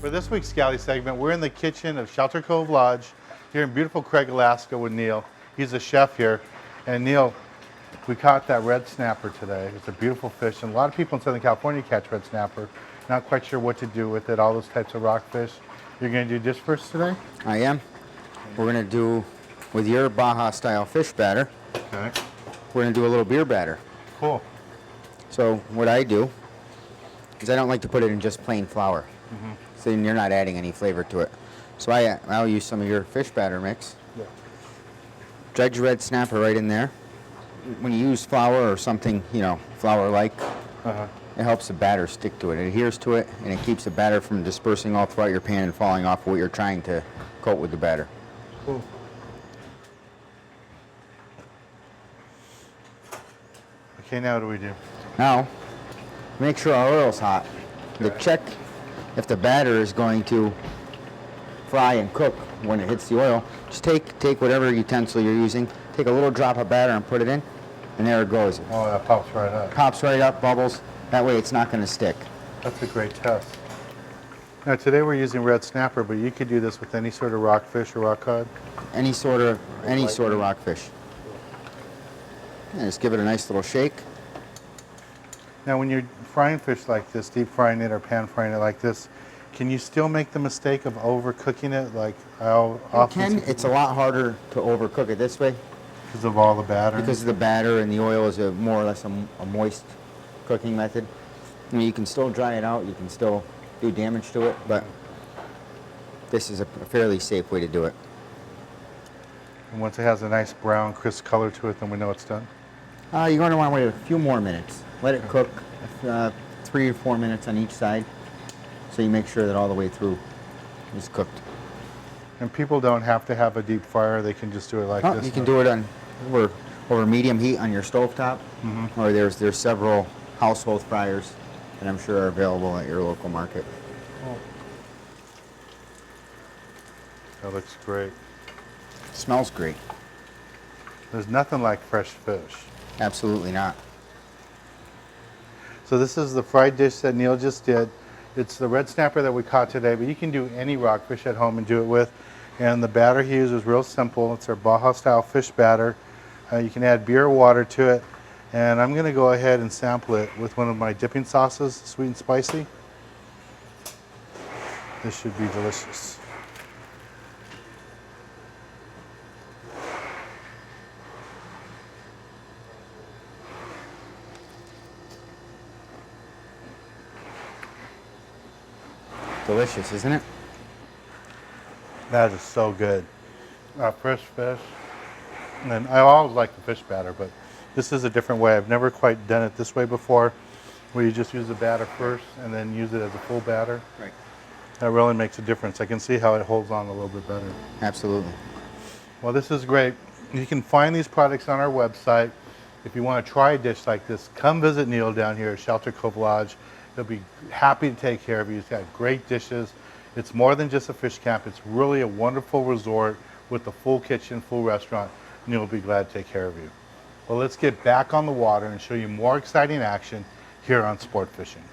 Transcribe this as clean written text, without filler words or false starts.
For this week's Galley segment, we're in the kitchen of Shelter Cove Lodge here in beautiful Craig, Alaska with Neil. He's a chef here. And Neil, we caught that red snapper today. It's a beautiful fish, and a lot of people in Southern California catch red snapper. Not quite sure what to do with it, all those types of rockfish. You're gonna do dish first today? I am. We're gonna do, with your Baja style fish batter, Okay. we're gonna do a little beer batter. Cool. So what I do is I don't like to put it in just plain flour. So then you're not adding any flavor to it. So I'll use some of your fish batter mix. Yeah. Dredge red snapper right in there. When you use flour or something, flour-like, it helps the batter stick to it. It adheres to it, and it keeps the batter from dispersing all throughout your pan and falling off what you're trying to coat with the batter. Cool. Okay, now what do we do? Now, make sure our oil's hot. To check if the batter is going to fry and cook when it hits the oil, just take whatever utensil you're using, take a little drop of batter and put it in, and there it goes. Oh, that pops right up. Pops right up, bubbles. That way it's not going to stick. That's a great test. Now today we're using red snapper, but you could do this with any sort of rockfish or rock cod. Any sort of rockfish. And just give it a nice little shake. Now when you're frying fish like this, deep frying it or pan frying it like this, can you still make the mistake of overcooking it? Like how often? It's a lot harder to overcook it this way. Because of all the batter? Because of the batter, and the oil is more or less a moist cooking method. I mean, you can still dry it out, you can still do damage to it, but this is a fairly safe way to do it. And once it has a nice brown, crisp color to it, then we know it's done? You're going to want to wait a few more minutes. Let it cook 3 or 4 minutes on each side, so you make sure that all the way through is cooked. And people don't have to have a deep fryer, they can just do it like this? You can do it on over medium heat on your stovetop, or there's several household fryers that I'm sure are available at your local market. Oh. That looks great. Smells great. There's nothing like fresh fish. Absolutely not. So this is the fried dish that Neil just did. It's the red snapper that we caught today, but you can do any rockfish at home and do it with. And the batter he used was real simple. It's our Baja style fish batter. You can add beer or water to it. And I'm gonna go ahead and sample it with one of my dipping sauces, sweet and spicy. This should be delicious. Delicious, isn't it? That is so good. Fresh fish. And then I always like the fish batter, but this is a different way. I've never quite done it this way before, where you just use the batter first and then use it as a full batter. Right. That really makes a difference. I can see how it holds on a little bit better. Absolutely. Well, this is great. You can find these products on our website. If you want to try a dish like this, come visit Neil down here at Shelter Cove Lodge. He'll be happy to take care of you. He's got great dishes. It's more than just a fish camp. It's really a wonderful resort with a full kitchen, full restaurant. Neil will be glad to take care of you. Well, let's get back on the water and show you more exciting action here on Sport Fishing.